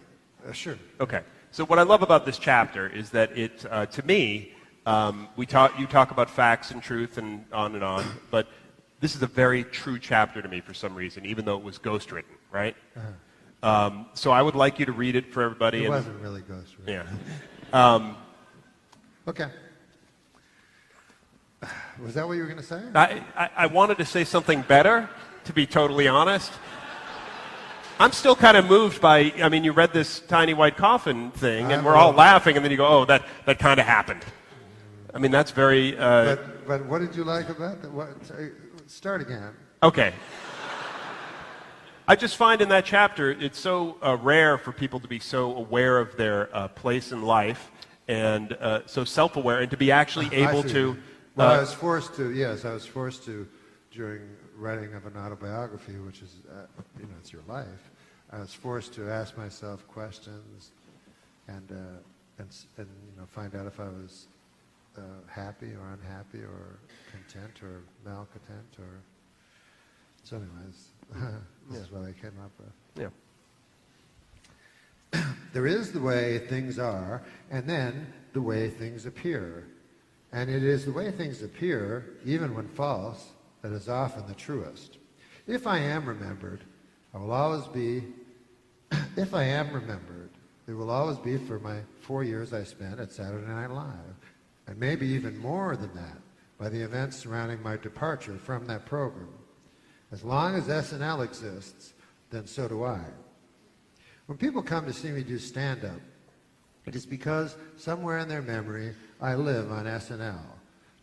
Sure. Okay. So what I love about this chapter is that it, to me, you talk about facts and truth and on, but this is a very true chapter to me for some reason, even though it was ghostwritten, right? Uh-huh. So I would like you to read it for everybody. It wasn't really ghostwritten. Yeah. Okay. Was that what you were going to say? I wanted to say something better, to be totally honest. I'm still kind of moved by, I mean, you read this tiny white coffin thing, and we're all laughing, and then you go, oh, that kind of happened. I mean, that's very... But what did you like about that? Start again. Okay. I just find in that chapter, it's so rare for people to be so aware of their place in life, and so self-aware, and to be actually able to... Well, I was forced to, during writing of an autobiography, which is, it's your life, I was forced to ask myself questions and find out if I was happy or unhappy or content or malcontent or... So anyways, this is what I came up with. Yeah. There is the way things are, and then the way things appear. And it is the way things appear, even when false, that is often the truest. If I am remembered, I will always be, if I am remembered, it will always be for my 4 years I spent at Saturday Night Live, and maybe even more than that, by the events surrounding my departure from that program. As long as SNL exists, then so do I. When people come to see me do stand-up, it is because somewhere in their memory I live on SNL,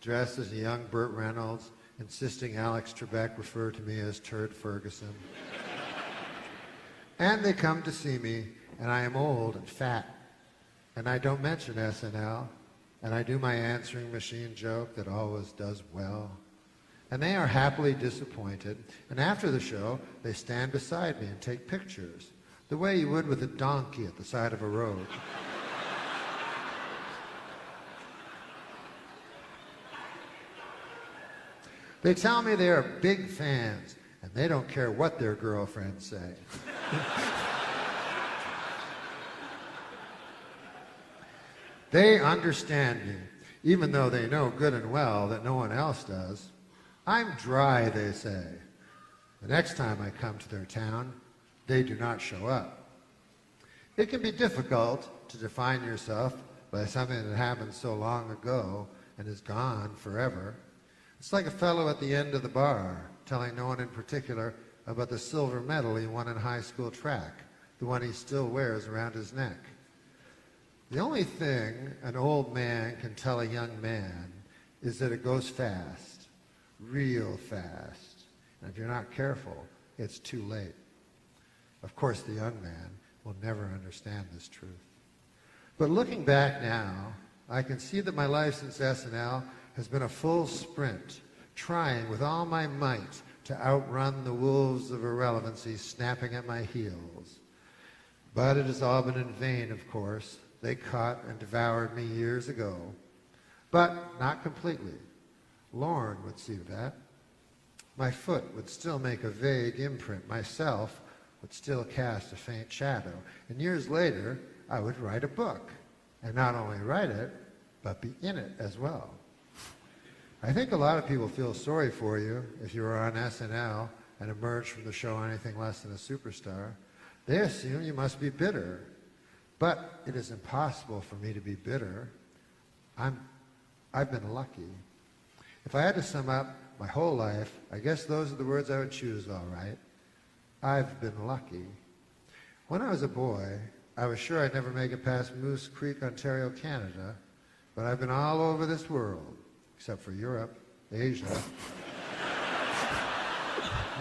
dressed as a young Burt Reynolds, insisting Alex Trebek refer to me as Turd Ferguson. And they come to see me, and I am old and fat, and I don't mention SNL, and I do my answering machine joke that always does well. And they are happily disappointed, and after the show, they stand beside me and take pictures, the way you would with a donkey at the side of a road. They tell me they are big fans, and they don't care what their girlfriends say. They understand me, even though they know good and well that no one else does. I'm dry, they say. The next time I come to their town, they do not show up. It can be difficult to define yourself by something that happened so long ago and is gone forever. It's like a fellow at the end of the bar telling no one in particular about the silver medal he won in high school track, the one he still wears around his neck. The only thing an old man can tell a young man is that it goes fast, real fast. And if you're not careful, it's too late. Of course, the young man will never understand this truth. But looking back now, I can see that my life since SNL has been a full sprint, trying with all my might to outrun the wolves of irrelevancy snapping at my heels. But it has all been in vain, of course. They caught and devoured me years ago. But not completely. Lorne would see to that. My foot would still make a vague imprint. Myself would still cast a faint shadow. And years later, I would write a book. And not only write it, but be in it as well. I think a lot of people feel sorry for you if you were on SNL and emerged from the show anything less than a superstar. They assume you must be bitter. But it is impossible for me to be bitter. I've been lucky. If I had to sum up my whole life, I guess those are the words I would choose, all right. I've been lucky. When I was a boy, I was sure I'd never make it past Moose Creek, Ontario, Canada, but I've been all over this world, except for Europe, Asia,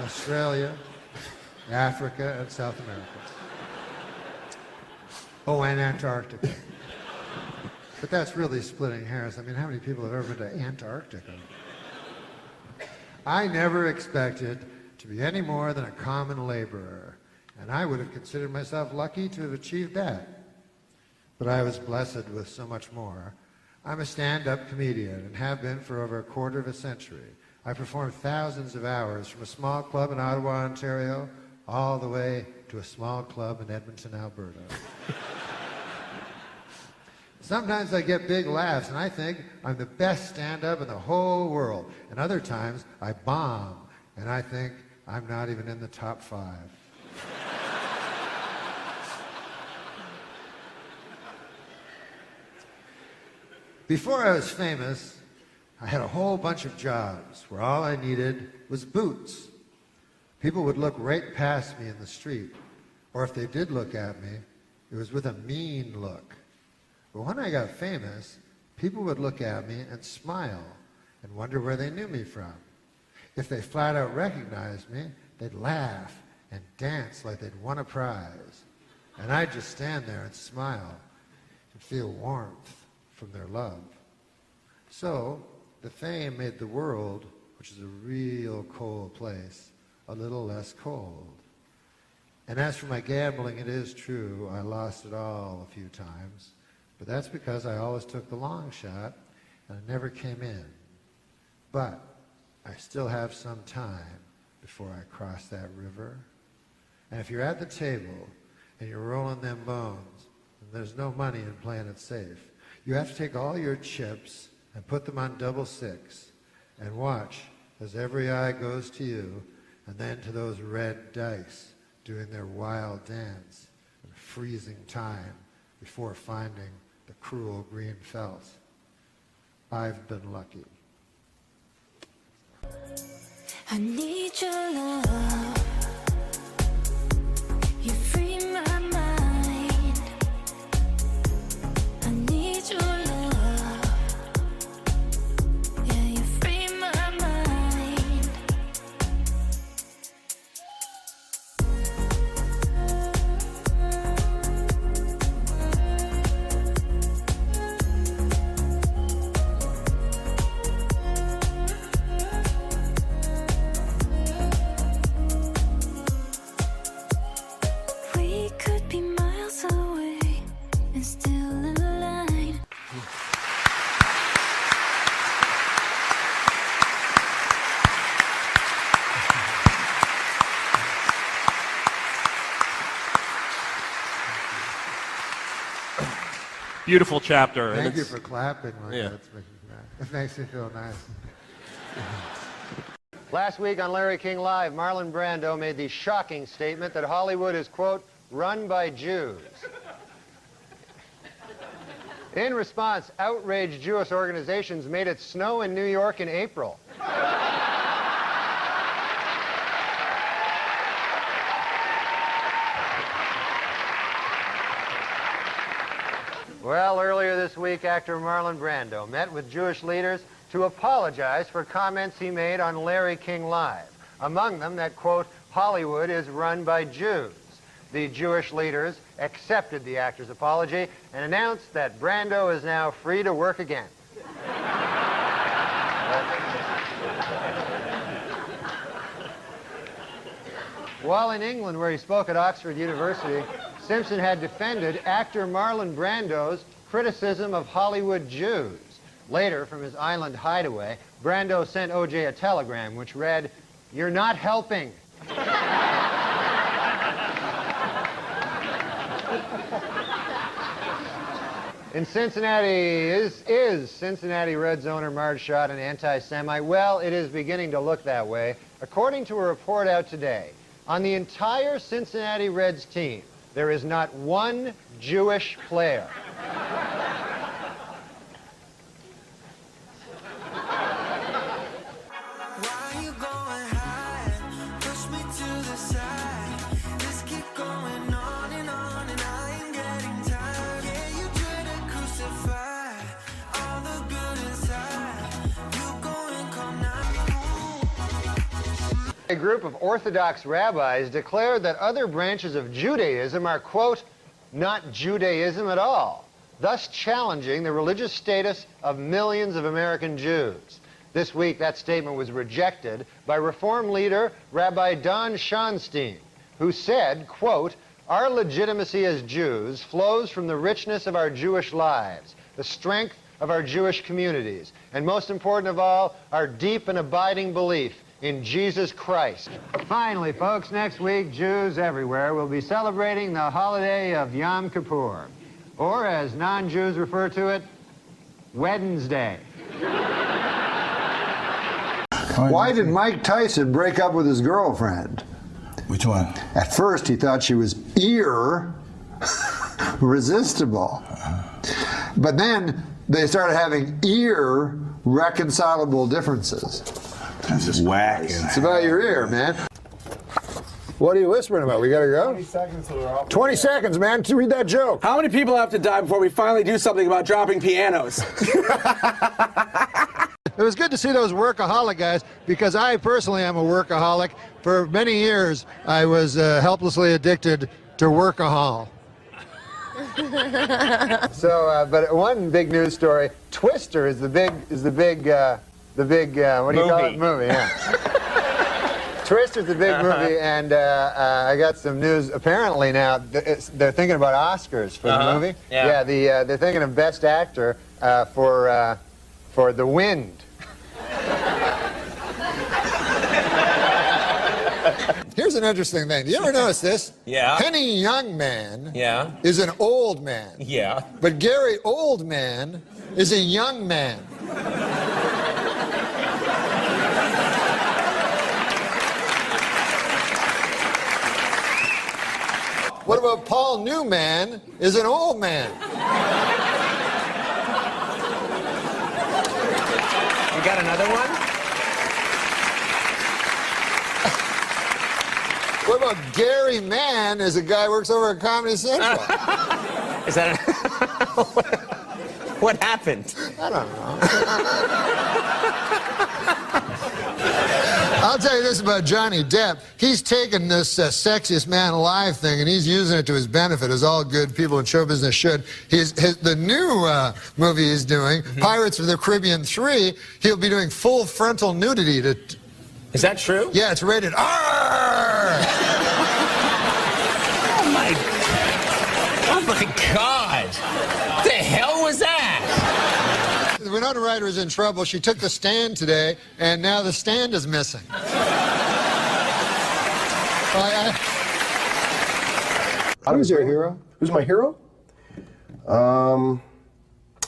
Australia, Africa, and South America. Oh, and Antarctica. But that's really splitting hairs. I mean, how many people have ever been to Antarctica? I never expected to be any more than a common laborer, and I would have considered myself lucky to have achieved that. But I was blessed with so much more. I'm a stand-up comedian and have been for over a quarter of a century. I performed thousands of hours from a small club in Ottawa, Ontario, all the way to a small club in Edmonton, Alberta. Sometimes I get big laughs and I think I'm the best stand-up in the whole world. And other times I bomb and I think I'm not even in the top 5. Before I was famous, I had a whole bunch of jobs where all I needed was boots. People would look right past me in the street, or if they did look at me, it was with a mean look. But when I got famous, people would look at me and smile and wonder where they knew me from. If they flat out recognized me, they'd laugh and dance like they'd won a prize. And I'd just stand there and smile and feel warmth from their love. So the fame made the world, which is a real cold place, a little less cold. And as for my gambling, it is true, I lost it all a few times. But that's because I always took the long shot and I never came in. But I still have some time before I cross that river. And if you're at the table and you're rolling them bones, and there's no money in playing it safe, you have to take all your chips and put them on double six, and watch as every eye goes to you and then to those red dice doing their wild dance in freezing time before finding the cruel green felt. I've been lucky. I need your love. You free my mind. I need your love. Yeah, you free my mind. We could be miles away and still align. Beautiful chapter. and Thank you it's- for clapping. Yeah. It makes me feel nice. Last week on Larry King Live, Marlon Brando made the shocking statement that Hollywood is, quote, run by Jews. In response, outraged Jewish organizations made it snow in New York in April. Well, earlier this week, actor Marlon Brando met with Jewish leaders to apologize for comments he made on Larry King Live. Among them, that, quote, Hollywood is run by Jews. The Jewish leaders accepted the actor's apology and announced that Brando is now free to work again. While in England, where he spoke at Oxford University, Simpson had defended actor Marlon Brando's criticism of Hollywood Jews. Later, from his island hideaway, Brando sent O.J. a telegram which read, "You're not helping." In Cincinnati, is Cincinnati Reds owner Marge Schott an anti-Semite? Well, it is beginning to look that way. According to a report out today, on the entire Cincinnati Reds team, there is not one Jewish player. A group of Orthodox rabbis declared that other branches of Judaism are, quote, not Judaism at all, thus challenging the religious status of millions of American Jews. This week, that statement was rejected by Reform leader Rabbi Don Schonstein, who said, quote, our legitimacy as Jews flows from the richness of our Jewish lives, the strength of our Jewish communities, and most important of all, our deep and abiding belief in Jesus Christ. Finally, folks, next week, Jews everywhere will be celebrating the holiday of Yom Kippur, or as non-Jews refer to it, Wednesday. Why did Mike Tyson break up with his girlfriend? Which one? At first, he thought she was irresistible. But then they started having irreconcilable differences. That's just whack. It's about your ear, man. What are you whispering about? We gotta go? 20 seconds till we're off. 20 seconds, man, to read that joke. How many people have to die before we finally do something about dropping pianos? It was good to see those workaholic guys, because I personally am a workaholic. For many years, I was helplessly addicted to workahol. So, but one big news story: Twister is the big what do you call it? Movie, yeah. Twister's the big movie, and I got some news. Apparently now they're thinking about Oscars for the movie. Yeah. They're thinking of Best Actor for The Wind. Here's an interesting thing. Do you ever notice this? Yeah. Penny Youngman Yeah. is an old man. Yeah. But Gary Oldman is a young man. What about Paul Newman is an old man? You got another one? What about Gary Mann is a guy who works over at Comedy Central? Is that what happened? I don't know. I'll tell you this about Johnny Depp. He's taken this sexiest man alive thing and he's using it to his benefit, as all good people in show business should. The new movie he's doing, Pirates of the Caribbean 3, he'll be doing full frontal nudity to... Is that true? Yeah, it's rated R! Oh my God! What the hell was that? The Winona Ryder is in trouble. She took the stand today, and now the stand is missing. Who's your hero? Who's my hero? I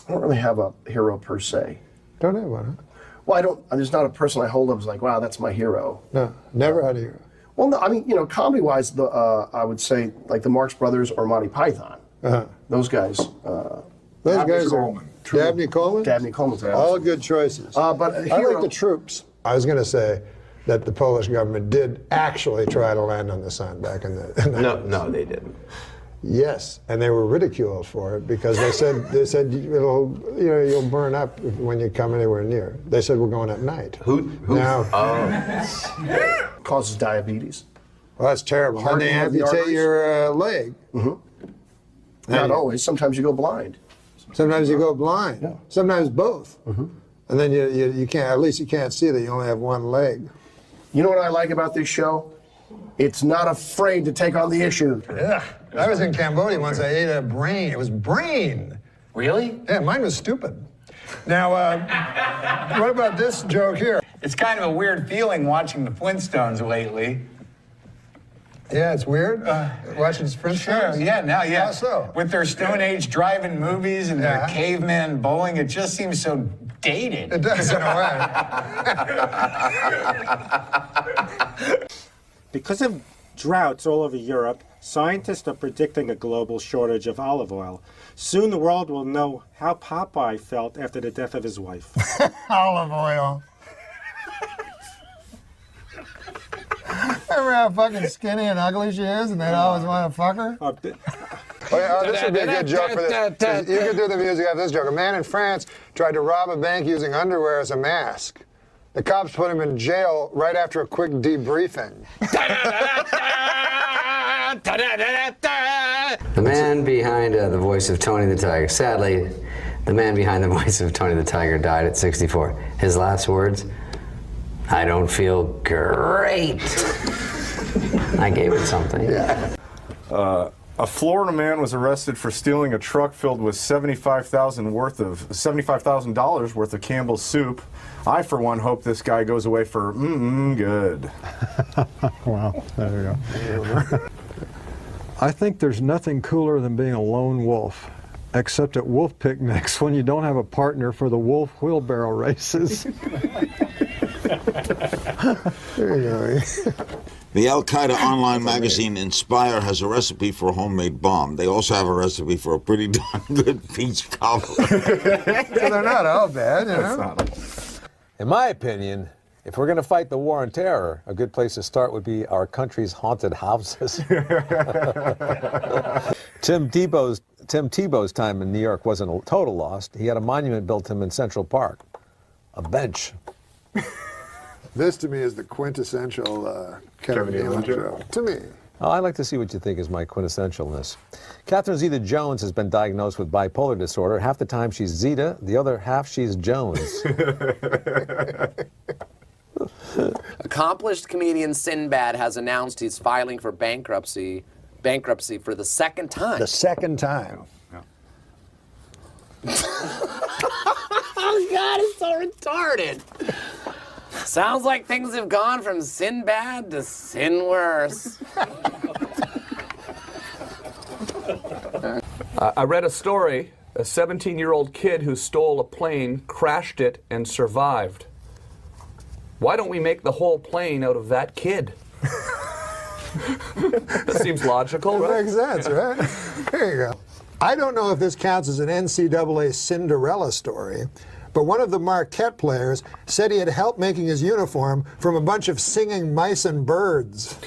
don't really have a hero per se. Don't have one, huh? Well, there's not a person I hold up as like, wow, that's my hero. No, never had a hero. Well, no, I mean, comedy-wise, I would say like the Marx Brothers or Monty Python. Those guys. Those guys are Dabney Coleman? Dabney Coleman's all good choices. But I like the troops. I was going to say that the Polish government did actually try to land on the sun back in the... No, they didn't. Yes, and they were ridiculed for it because they said you'll burn up when you come anywhere near. They said we're going at night. Who? Now, causes diabetes. Well, that's terrible. And they amputate your leg. Not always. Sometimes you go blind. Sometimes you go blind. Yeah. Sometimes both. And then you can't. At least you can't see that you only have one leg. You know what I like about this show? It's not afraid to take on the issue. Yeah. I was in Cambodia once. I ate a brain. It was brain. Really? Yeah, mine was stupid. Now, what about this joke here? It's kind of a weird feeling watching the Flintstones lately. Yeah, it's weird watching Flintstones. Sure, yeah. How so? With their Stone Age drive-in movies and their caveman bowling, it just seems so dated. It does in a way. Because of droughts all over Europe, scientists are predicting a global shortage of olive oil. Soon the world will know how Popeye felt after the death of his wife. Olive oil. Remember how fucking skinny and ugly she is, and they'd always want to fuck her? This would be a good joke for this. You could do the music after this joke. A man in France tried to rob a bank using underwear as a mask. The cops put him in jail right after a quick debriefing. The man behind the voice of Tony the Tiger. Sadly, the man behind the voice of Tony the Tiger died at 64. His last words, "I don't feel great." I gave it something. Yeah. A Florida man was arrested for stealing a truck filled with $75,000 worth of Campbell's soup. I, for one, hope this guy goes away for good. Wow, there you go. I think there's nothing cooler than being a lone wolf, except at wolf picnics when you don't have a partner for the wolf wheelbarrow races. There you go. The Al-Qaeda online magazine Inspire has a recipe for a homemade bomb. They also have a recipe for a pretty darn good peach cobbler. So they're not all bad, you know? In my opinion, if we're going to fight the war on terror, a good place to start would be our country's haunted houses. Tim Tebow's time in New York wasn't a total loss. He had a monument built to him in Central Park, a bench. This, to me, is the quintessential Kevin Nealon joke. To me. Oh, I'd like to see what you think is my quintessentialness. Catherine Zeta-Jones has been diagnosed with bipolar disorder. Half the time she's Zeta, the other half she's Jones. Accomplished comedian Sinbad has announced he's filing for bankruptcy for the second time. The second time. Oh, God, it's so retarded. Sounds like things have gone from Sinbad to sin worse. I read a story A 17-year-old kid who stole a plane, crashed it, and survived. Why don't we make the whole plane out of that kid? That seems logical, right? Makes sense, right? There you go. I don't know if this counts as an NCAA Cinderella story, but one of the Marquette players said he had help making his uniform from a bunch of singing mice and birds.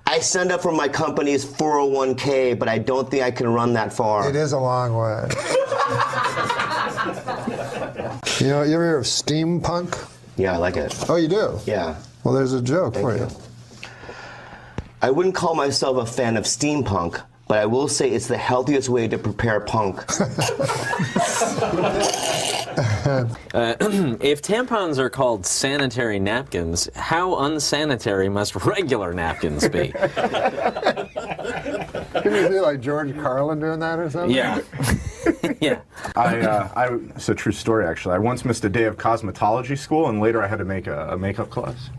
I signed up for my company's 401k, but I don't think I can run that far. It is a long way. You know, you ever hear of steampunk? Yeah, I like it. Oh, you do? Yeah. Well, there's a joke for you. I wouldn't call myself a fan of steampunk, but I will say it's the healthiest way to prepare punk. If tampons are called sanitary napkins, how unsanitary must regular napkins be? Can you see like George Carlin doing that or something? Yeah. Yeah. It's a true story, actually. I once missed a day of cosmetology school, and later I had to make a makeup class.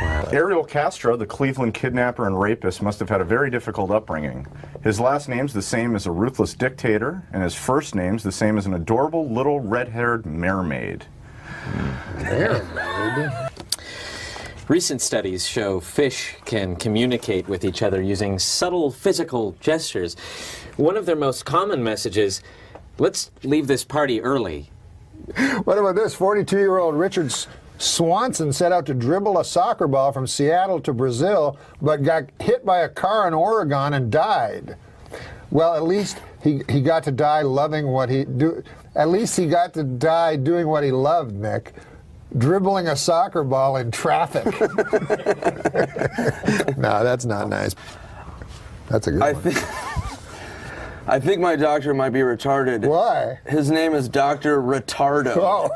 Wow. Ariel Castro, the Cleveland kidnapper and rapist, must have had a very difficult upbringing. His last name's the same as a ruthless dictator, and his first name's the same as an adorable little red-haired mermaid. Mermaid? Recent studies show fish can communicate with each other using subtle physical gestures. One of their most common messages, let's leave this party early. What about this? 42-year-old Richard Swanson set out to dribble a soccer ball from Seattle to Brazil, but got hit by a car in Oregon and died. Well, at least he got to die loving what he do. At least he got to die doing what he loved, Nick. Dribbling a soccer ball in traffic. No, that's not nice. That's a good one. I think my doctor might be retarded. Why? His name is Dr. Retardo. Oh.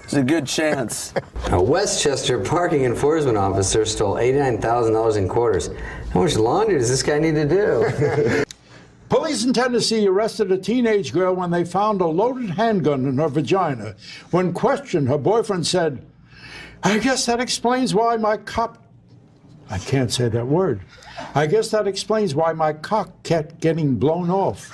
It's a good chance. A Westchester parking enforcement officer stole $89,000 in quarters. How much laundry does this guy need to do? Police in Tennessee arrested a teenage girl when they found a loaded handgun in her vagina. When questioned, her boyfriend said, I guess that explains why my cock... I can't say that word. I guess that explains why my cock kept getting blown off.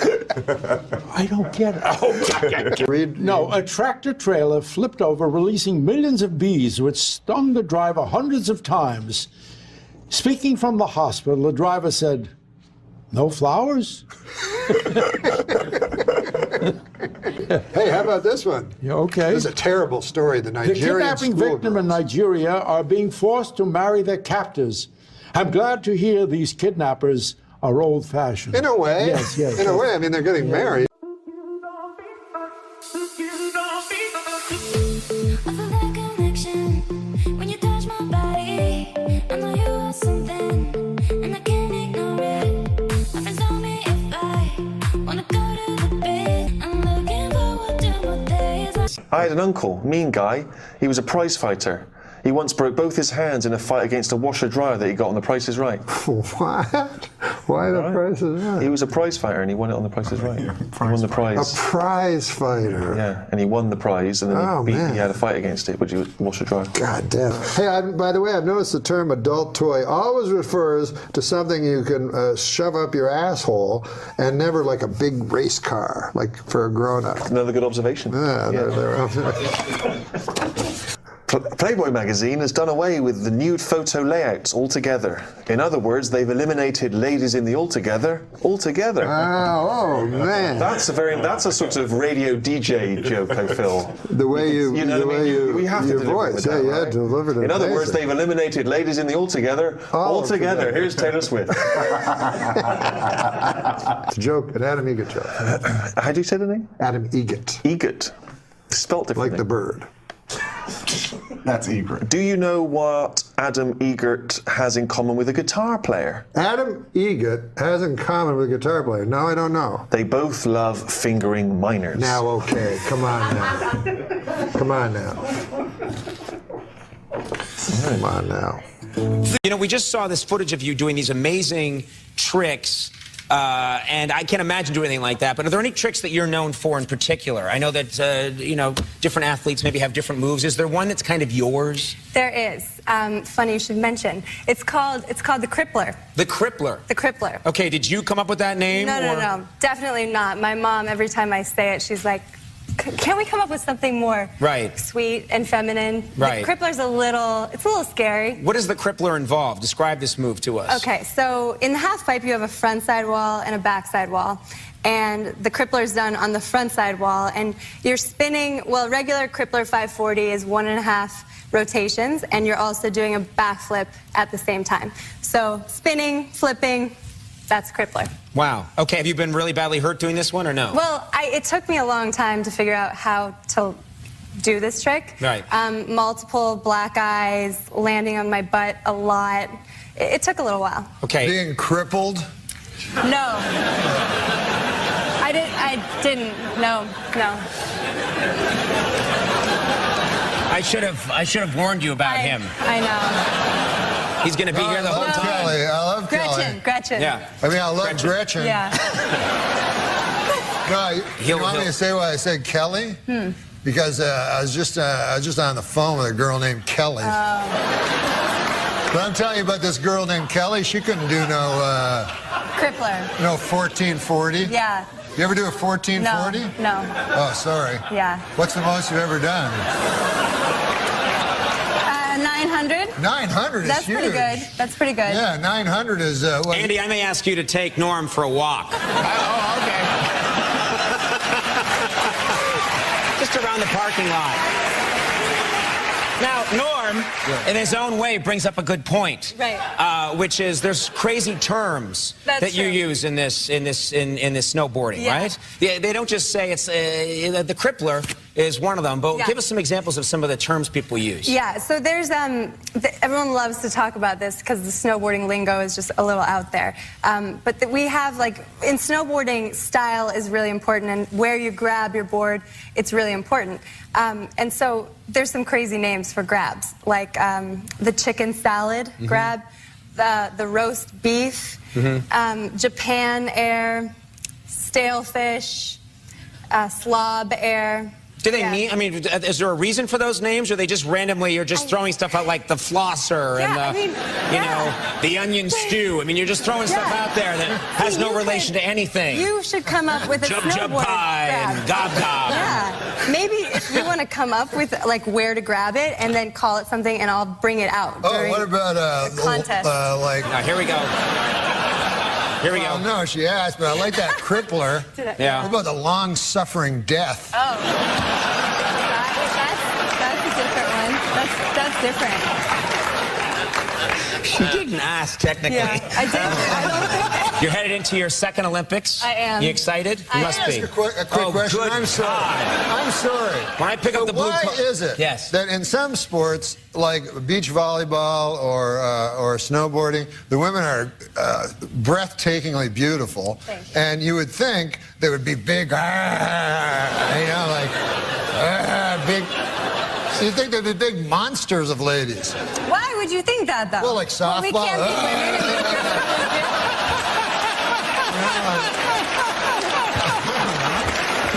I don't get it. No, a tractor trailer flipped over, releasing millions of bees, which stung the driver hundreds of times. Speaking from the hospital, the driver said, no flowers? Hey, how about this one? Yeah, okay. This is a terrible story. The Nigerian kidnapping victim in Nigeria are being forced to marry their captors. I'm glad to hear these kidnappers are old-fashioned. In a way. Yes, yes. In a way, I mean, they're getting married. I had an uncle, mean guy. He was a prize fighter. He once broke both his hands in a fight against a washer-dryer that he got on The Price is Right. What? Why The Price is Right? He was a prize fighter and he won it on The Price is Right. He won the prize. A prize fighter. Yeah, and he won the prize and then he had a fight against it, which was washer-dryer. God damn. Hey, by the way, I've noticed the term adult toy always refers to something you can shove up your asshole and never like a big race car, like for a grown-up. Another good observation. Yeah. Playboy magazine has done away with the nude photo layouts altogether. In other words, they've eliminated ladies in the altogether altogether. Oh man. That's a sort of radio DJ joke, I feel. The way you have your to voice, right? delivered it. In other words, they've eliminated ladies in the altogether altogether. Here's Taylor Swift. It's a joke, an Adam Egget joke. How do you say the name? Adam Egget. Egget. Spelt differently. Like the bird. That's Egret. Do you know what Adam Egert has in common with a guitar player? Adam Egget has in common with a guitar player. No, I don't know. They both love fingering minors. Now, okay, come on now. Come on now. You know, we just saw this footage of you doing these amazing tricks And I can't imagine doing anything like that. But are there any tricks that you're known for in particular? I know that, you know, different athletes maybe have different moves. Is there one that's kind of yours? There is. Funny you should mention. It's called the crippler. The crippler? The crippler. Okay, did you come up with that name? No. Definitely not. My mom, every time I say it, she's like, can't we come up with something more sweet and feminine? Right. The crippler's a little scary. What does the crippler involve? Describe this move to us. Okay, so in the half pipe, you have a front side wall and a back side wall. And the crippler's done on the front side wall. And you're spinning, well, regular crippler 540 is 1.5 rotations, and you're also doing a backflip at the same time. So spinning, flipping, that's crippler. Wow. Okay, have you been really badly hurt doing this one or no? Well, it took me a long time to figure out how to do this trick. Right. Multiple black eyes, landing on my butt a lot. It took a little while. Okay. Being crippled? No. I didn't. No. I should have warned you about him. I know. He's going to be here the whole time. Kelly. I love Kelly. Gretchen. Yeah. I mean, I love Gretchen. Yeah. No, you want me to say why I said Kelly? Because I was just on the phone with a girl named Kelly. But I'm telling you about this girl named Kelly. She couldn't do no crippler. No 1440. Yeah. You ever do a 1440? No. Oh, sorry. Yeah. What's the most you've ever done? 900. 900 is That's huge. pretty good. That's pretty good. Yeah, 900 is. What? Andy, I may ask you to take Norm for a walk. Oh, okay. Just around the parking lot. Now, Norm, in his own way, brings up a good point. Right. Which is there's crazy terms That's that you true. use in this snowboarding, right? Yeah, they don't just say it's the crippler is one of them, but give us some examples of some of the terms people use. Yeah, so there's, everyone loves to talk about this because the snowboarding lingo is just a little out there. But we have, like, in snowboarding, style is really important, and where you grab your board, it's really important. And so there's some crazy names for grabs, like the chicken salad grab, the roast beef, Japan air, stale fish, slob air. Do they mean, I mean, is there a reason for those names, or they just randomly, you're just throwing stuff out like the flosser and the, you know, the onion stew? I mean, you're just throwing stuff out there that has no relation to anything. You should come up with a snowboard Jub pie grab. and gob gob. Yeah, maybe if you want to come up with, like, where to grab it and then call it something, and I'll bring it out. Oh, what about the contest? Like? Here we go. Here we go. No, she asked, but I like that crippler. Yeah. What about the long-suffering death? Oh, that's a different one. That's different. She didn't ask, technically. Yeah, I did. You're headed into your second Olympics. I am. You excited? You must be. A quick question. Good I'm sorry. I'm sorry. When I pick up the blue Why is it that in some sports, like beach volleyball or snowboarding, the women are breathtakingly beautiful, and you would think they would be big, you know, like big. So you think they'd be big monsters of ladies? Why would you think that, though? Well, like softball. Well, we can't be women.